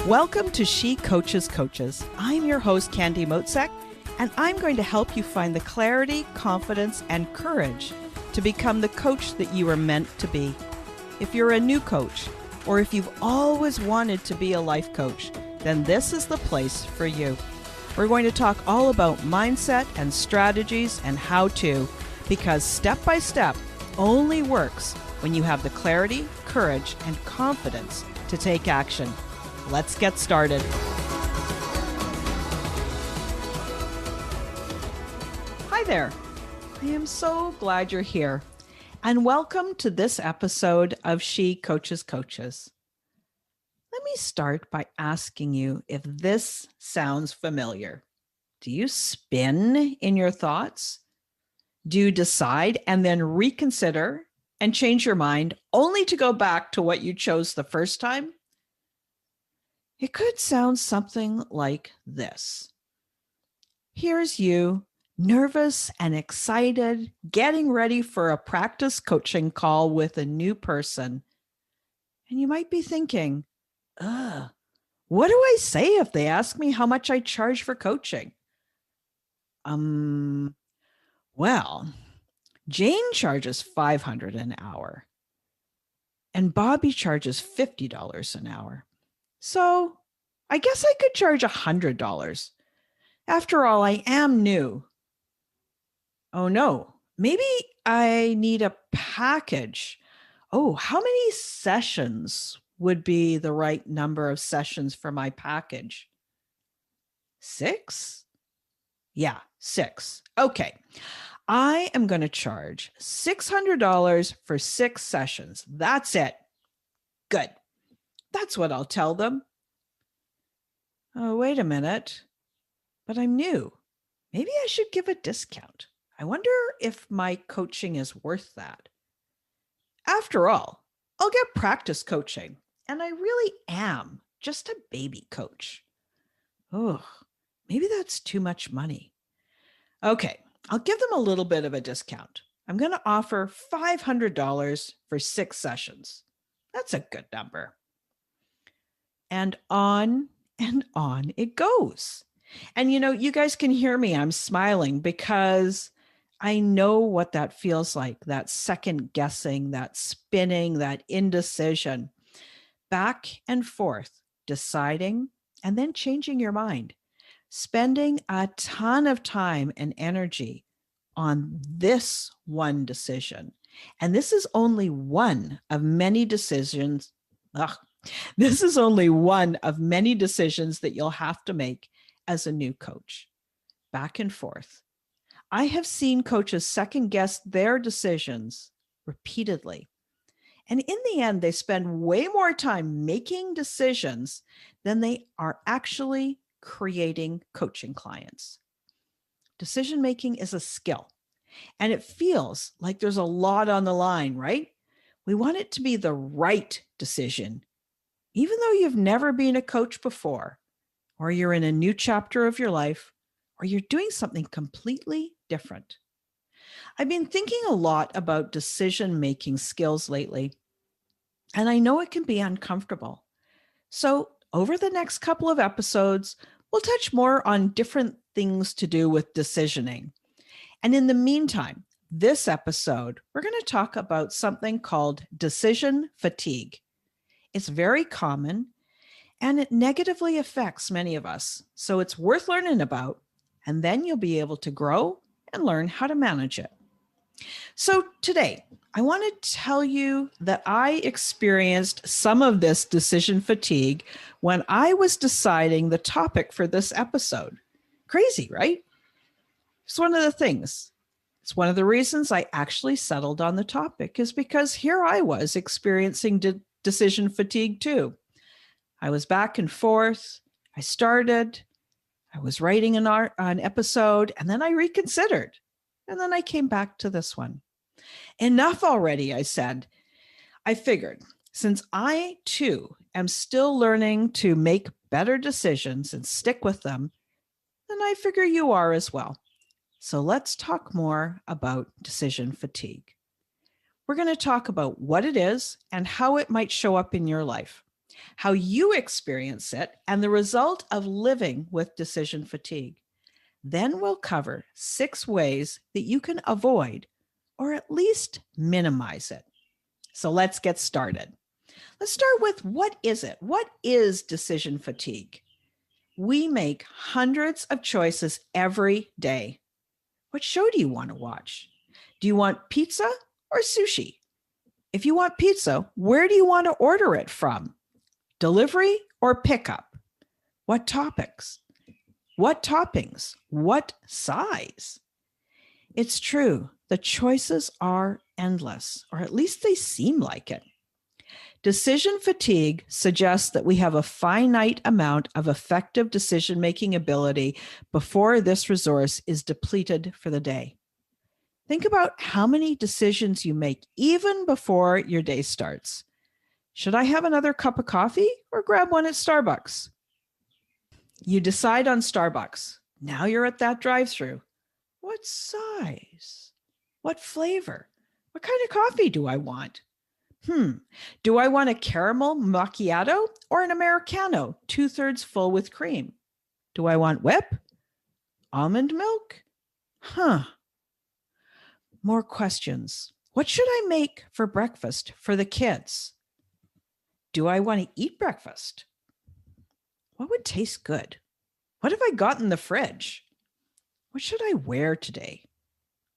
Welcome to She Coaches Coaches. I'm your host, Candy Motzek, and I'm going to help you find the clarity, confidence, and courage to become the coach that you are meant to be. If you're a new coach, or if you've always wanted to be a life coach, then this is the place for you. We're going to talk all about mindset and strategies and how to, because step by step only works when you have the clarity, courage, and confidence to take action. Let's get started. Hi there. I am so glad you're here. And welcome to this episode of She Coaches Coaches. Let me start by asking you if this sounds familiar. Do you spin in your thoughts? Do you decide and then reconsider and change your mind only to go back to what you chose the first time? It could sound something like this. Here's you, nervous and excited, getting ready for a practice coaching call with a new person. And you might be thinking, what do I say if they ask me how much I charge for coaching? Well, Jane charges $500 an hour and Bobby charges $50 an hour. So I guess I could charge $100. After all, I am new. Oh no, maybe I need a package. Oh, how many sessions would be the right number of sessions for my package? 6? Yeah, 6. Okay. I am going to charge $600 for 6 sessions. That's it. Good. That's what I'll tell them. Oh, wait a minute. But I'm new. Maybe I should give a discount. I wonder if my coaching is worth that. After all, I'll get practice coaching, and I really am just a baby coach. Oh, maybe that's too much money. Okay, I'll give them a little bit of a discount. I'm going to offer $500 for 6 sessions. That's a good number. And on it goes. And you guys can hear me. I'm smiling because I know what that feels like, that second guessing, that spinning, that indecision, back and forth, deciding and then changing your mind, spending a ton of time and energy on this one decision. And this is only one of many decisions. This is only one of many decisions that you'll have to make as a new coach. Back and forth. I have seen coaches second guess their decisions repeatedly. And in the end, they spend way more time making decisions than they are actually creating coaching clients. Decision making is a skill, and it feels like there's a lot on the line, right? We want it to be the right decision. Even though you've never been a coach before, or you're in a new chapter of your life, or you're doing something completely different. I've been thinking a lot about decision-making skills lately, and I know it can be uncomfortable. So over the next couple of episodes, we'll touch more on different things to do with decisioning. And in the meantime, this episode, we're going to talk about something called decision fatigue. It's very common, and it negatively affects many of us. So it's worth learning about, and then you'll be able to grow and learn how to manage it. So today, I want to tell you that I experienced some of this decision fatigue when I was deciding the topic for this episode. Crazy, right? It's one of the things. It's one of the reasons I actually settled on the topic is because here I was experiencing decision fatigue too. I was back and forth. I was writing an episode, and then I reconsidered. And then I came back to this one. Enough already, I said. I figured, since I too am still learning to make better decisions and stick with them, then I figure you are as well. So let's talk more about decision fatigue. We're going to talk about what it is and how it might show up in your life. how you experience it, and the result of living with decision fatigue. Then we'll cover 6 ways that you can avoid or at least minimize it. So let's get started. Let's start with, what is it? What is decision fatigue? We make hundreds of choices every day. What show do you want to watch? Do you want pizza or sushi? If you want pizza, where do you want to order it from? Delivery or pickup? What topics? What toppings? What size? It's true, the choices are endless, or at least they seem like it. Decision fatigue suggests that we have a finite amount of effective decision-making ability before this resource is depleted for the day. Think about how many decisions you make even before your day starts. Should I have another cup of coffee or grab one at Starbucks? You decide on Starbucks. Now you're at that drive-thru. What size? What flavor? What kind of coffee do I want? Do I want a caramel macchiato or an Americano, 2/3 full with cream? Do I want whip? Almond milk? More questions. What should I make for breakfast for the kids? Do I want to eat breakfast? What would taste good? What have I got in the fridge? What should I wear today?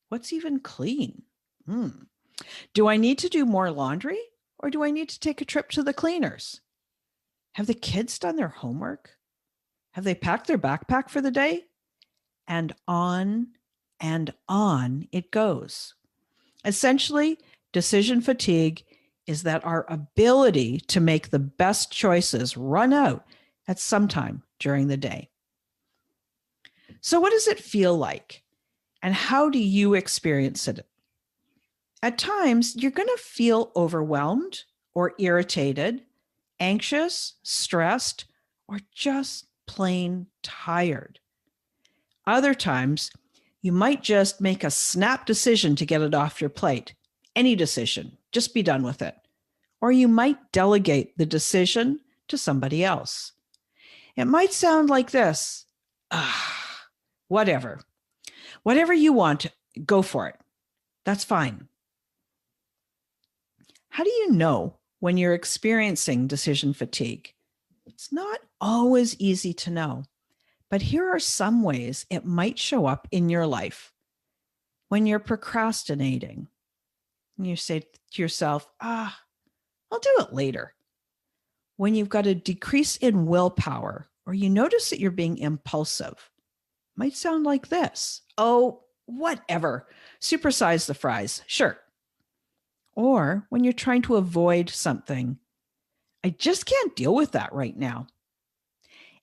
What's even clean? Do I need to do more laundry, or do I need to take a trip to the cleaners? Have the kids done their homework? Have they packed their backpack for the day? And on it goes. Essentially, decision fatigue is that our ability to make the best choices run out at some time during the day. So what does it feel like? And how do you experience it? At times, you're going to feel overwhelmed or irritated, anxious, stressed, or just plain tired. Other times, you might just make a snap decision to get it off your plate. Any decision, just be done with it. Or you might delegate the decision to somebody else. It might sound like this. Whatever. Whatever you want, go for it. That's fine. How do you know when you're experiencing decision fatigue? It's not always easy to know, but here are some ways it might show up in your life. When you're procrastinating, and you say to yourself, I'll do it later. When you've got a decrease in willpower, or you notice that you're being impulsive, it might sound like this. Oh, whatever. Supersize the fries. Sure. Or when you're trying to avoid something, I just can't deal with that right now.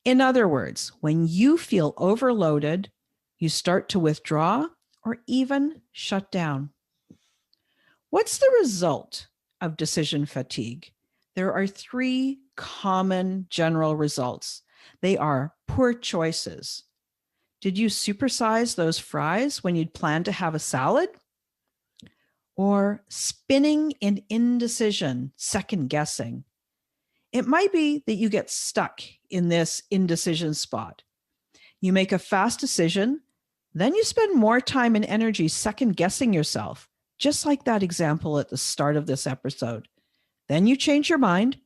In other words, when you feel overloaded, you start to withdraw or even shut down. What's the result of decision fatigue? There are 3 common general results. They are poor choices. Did you supersize those fries when you'd planned to have a salad? Or spinning in indecision, second guessing. It might be that you get stuck in this indecision spot. You make a fast decision, then you spend more time and energy second guessing yourself, just like that example at the start of this episode. Then you change your mind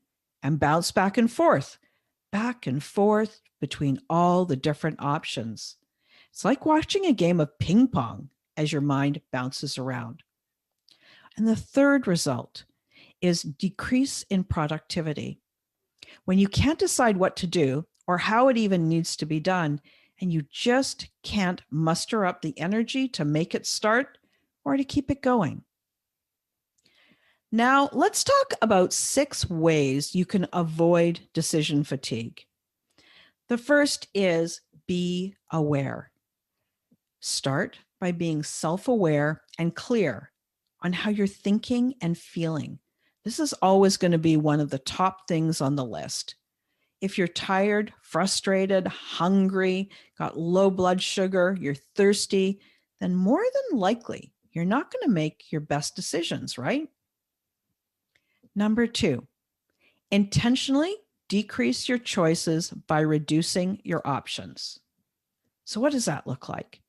and bounce back and forth between all the different options. It's like watching a game of ping pong as your mind bounces around. And the third result is decrease in productivity. When you can't decide what to do or how it even needs to be done, and you just can't muster up the energy to make it start or to keep it going. Now, let's talk about 6 ways you can avoid decision fatigue. The first is be aware. Start by being self-aware and clear on how you're thinking and feeling. This is always going to be one of the top things on the list. If you're tired, frustrated, hungry, got low blood sugar, you're thirsty, then more than likely, you're not going to make your best decisions, right? Number 2, Intentionally decrease your choices by reducing your options. So, what does that look like?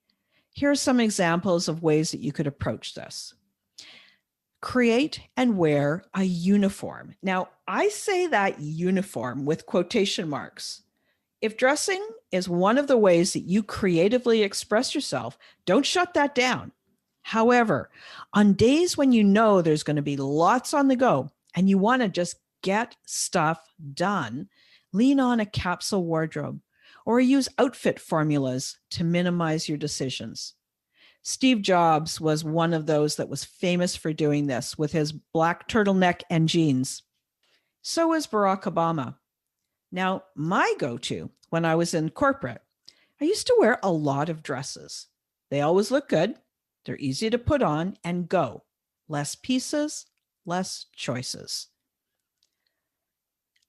Here are some examples of ways that you could approach this. Create and wear a uniform. Now, I say that uniform with quotation marks. If dressing is one of the ways that you creatively express yourself, don't shut that down. However, on days when you know there's going to be lots on the go and you want to just get stuff done, lean on a capsule wardrobe or use outfit formulas to minimize your decisions. Steve Jobs was one of those that was famous for doing this with his black turtleneck and jeans. So is Barack Obama. Now, my go-to when I was in corporate, I used to wear a lot of dresses. They always look good. They're easy to put on and go. Less pieces, less choices.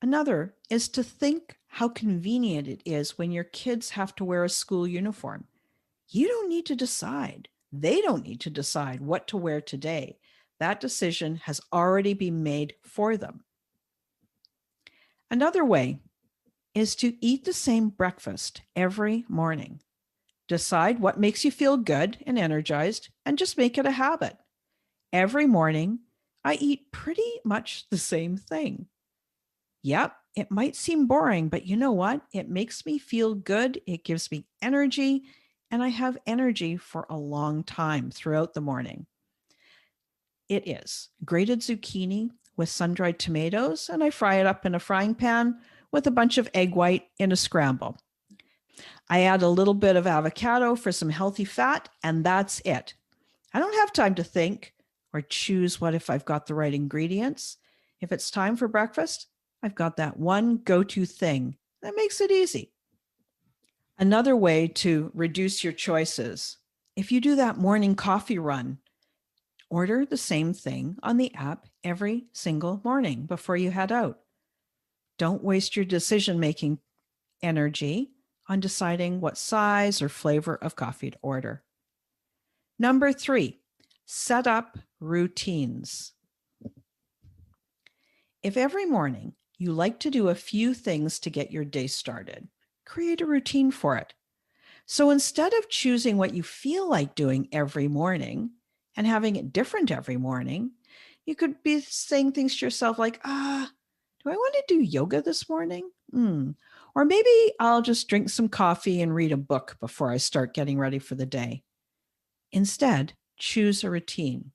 Another is to think how convenient it is when your kids have to wear a school uniform. You don't need to decide. They don't need to decide what to wear today. That decision has already been made for them. Another way is to eat the same breakfast every morning. Decide what makes you feel good and energized and just make it a habit. Every morning, I eat pretty much the same thing. Yep, it might seem boring, but you know what? It makes me feel good. It gives me energy, and I have energy for a long time throughout the morning. It is grated zucchini with sun-dried tomatoes, and I fry it up in a frying pan with a bunch of egg white in a scramble. I add a little bit of avocado for some healthy fat, and that's it. I don't have time to think or choose what if I've got the right ingredients. If it's time for breakfast, I've got that one go-to thing. That makes it easy. Another way to reduce your choices, if you do that morning coffee run, order the same thing on the app every single morning before you head out. Don't waste your decision-making energy on deciding what size or flavor of coffee to order. Number 3, set up routines. If every morning you like to do a few things to get your day started, create a routine for it. So instead of choosing what you feel like doing every morning and having it different every morning, you could be saying things to yourself like, do I want to do yoga this morning? Or maybe I'll just drink some coffee and read a book before I start getting ready for the day. Instead, choose a routine.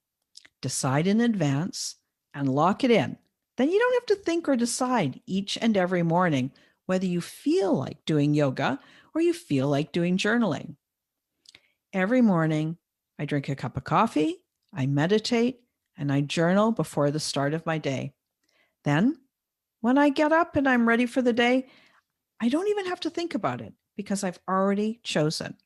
Decide in advance and lock it in. Then you don't have to think or decide each and every morning whether you feel like doing yoga or you feel like doing journaling. Every morning, I drink a cup of coffee, I meditate, and I journal before the start of my day. Then, when I get up and I'm ready for the day, I don't even have to think about it because I've already chosen.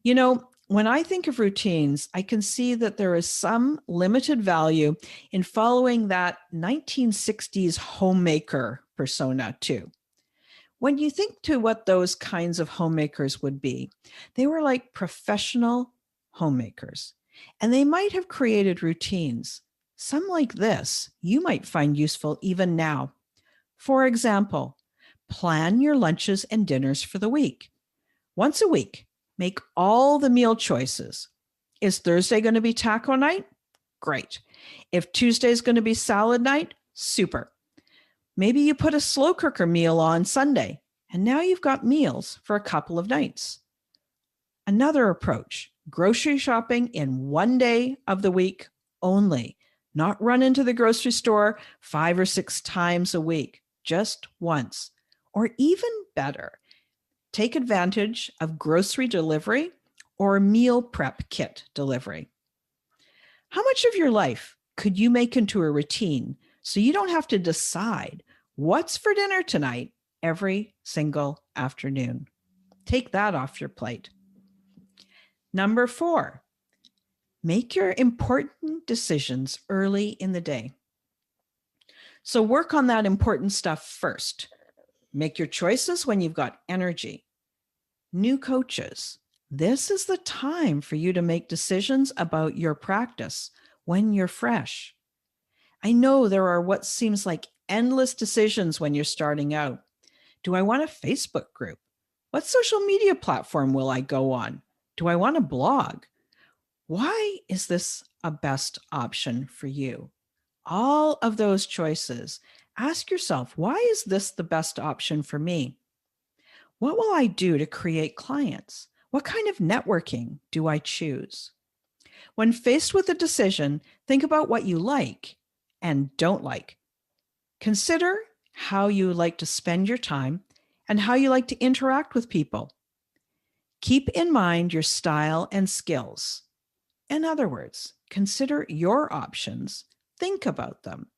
You know, when I think of routines, I can see that there is some limited value in following that 1960s homemaker persona too. When you think to what those kinds of homemakers would be, they were like professional homemakers, and they might have created routines. Some like this you might find useful even now. For example, plan your lunches and dinners for the week. Once a week, make all the meal choices. Is Thursday going to be taco night? Great. If Tuesday is going to be salad night, super. Maybe you put a slow cooker meal on Sunday, and now you've got meals for a couple of nights. Another approach, grocery shopping in one day of the week only, not run into the grocery store 5 or 6 times a week, just once. Or even better, take advantage of grocery delivery or meal prep kit delivery. How much of your life could you make into a routine so you don't have to decide what's for dinner tonight every single afternoon? Take that off your plate. Number 4, make your important decisions early in the day. So work on that important stuff first. Make your choices when you've got energy. New coaches, this is the time for you to make decisions about your practice when you're fresh. I know there are what seems like endless decisions when you're starting out. Do I want a Facebook group? What social media platform will I go on? Do I want a blog? Why is this a best option for you? All of those choices. Ask yourself, why is this the best option for me? What will I do to create clients? What kind of networking do I choose? When faced with a decision, think about what you like and don't like. Consider how you like to spend your time and how you like to interact with people. Keep in mind your style and skills. In other words, consider your options, think about them.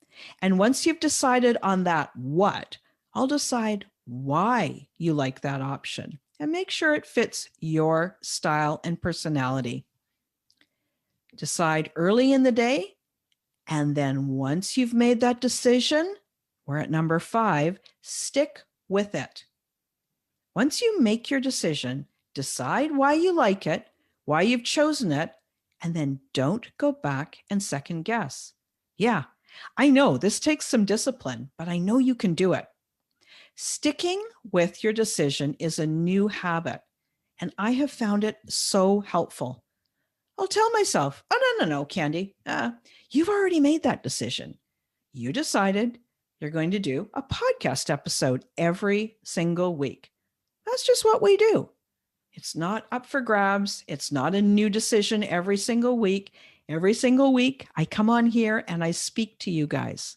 And once you've decided on that what, I'll decide why you like that option and make sure it fits your style and personality. Decide early in the day, and then once you've made that decision, we're at number 5, stick with it. Once you make your decision, decide why you like it, why you've chosen it, and then don't go back and second guess. Yeah, I know this takes some discipline, but I know you can do it. Sticking with your decision is a new habit, and I have found it so helpful. I'll tell myself, oh, no, Candy, you've already made that decision. You decided you're going to do a podcast episode every single week. That's just what we do. It's not up for grabs. It's not a new decision every single week. Every single week, I come on here and I speak to you guys.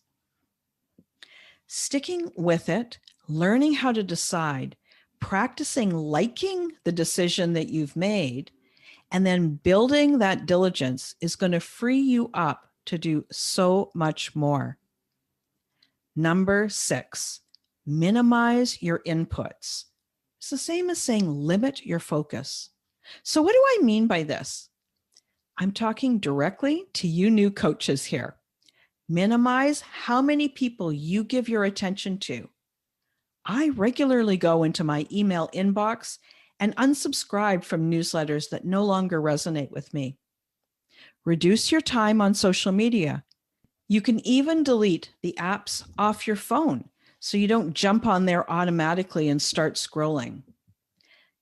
Sticking with it, learning how to decide, practicing liking the decision that you've made, and then building that diligence is going to free you up to do so much more. Number 6, minimize your inputs. It's the same as saying limit your focus. So what do I mean by this? I'm talking directly to you new coaches here. Minimize how many people you give your attention to. I regularly go into my email inbox and unsubscribe from newsletters that no longer resonate with me. Reduce your time on social media. You can even delete the apps off your phone so you don't jump on there automatically and start scrolling.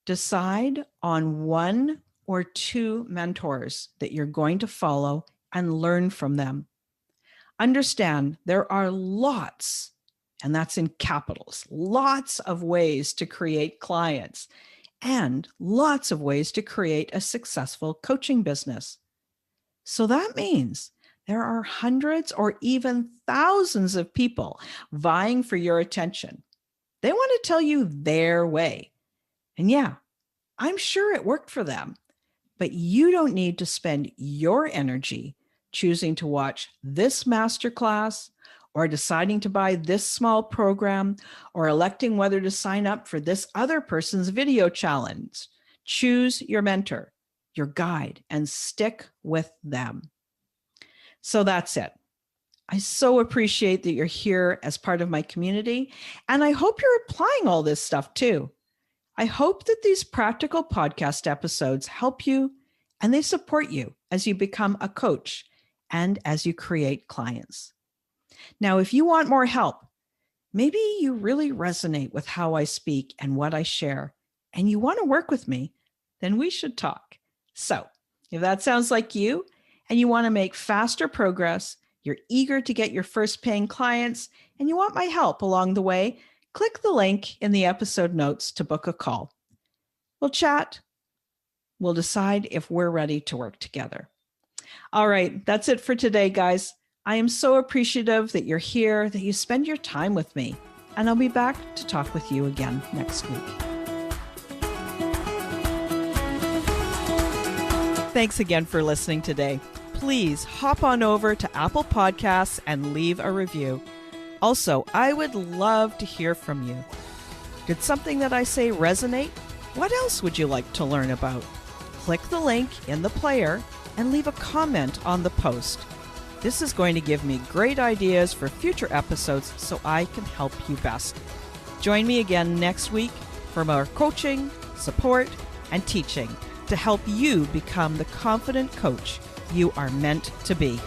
Decide on 1 or 2 mentors that you're going to follow and learn from them. Understand there are lots, and that's in capitals, lots of ways to create clients and lots of ways to create a successful coaching business. So that means there are hundreds or even thousands of people vying for your attention. They want to tell you their way. And yeah, I'm sure it worked for them, but you don't need to spend your energy choosing to watch this masterclass or deciding to buy this small program or electing whether to sign up for this other person's video challenge. Choose your mentor, your guide, and stick with them. So that's it. I so appreciate that you're here as part of my community, and I hope you're applying all this stuff too. I hope that these practical podcast episodes help you and they support you as you become a coach and as you create clients. Now, if you want more help, maybe you really resonate with how I speak and what I share, and you want to work with me, then we should talk. So if that sounds like you, and you want to make faster progress, you're eager to get your first paying clients, and you want my help along the way, click the link in the episode notes to book a call. We'll chat. We'll decide if we're ready to work together. All right, that's it for today, guys. I am so appreciative that you're here, that you spend your time with me, and I'll be back to talk with you again next week. Thanks again for listening today. Please hop on over to Apple Podcasts and leave a review. Also, I would love to hear from you. Did something that I say resonate? What else would you like to learn about? Click the link in the player and leave a comment on the post. This is going to give me great ideas for future episodes so I can help you best. Join me again next week for more coaching, support, and teaching to help you become the confident coach you are meant to be.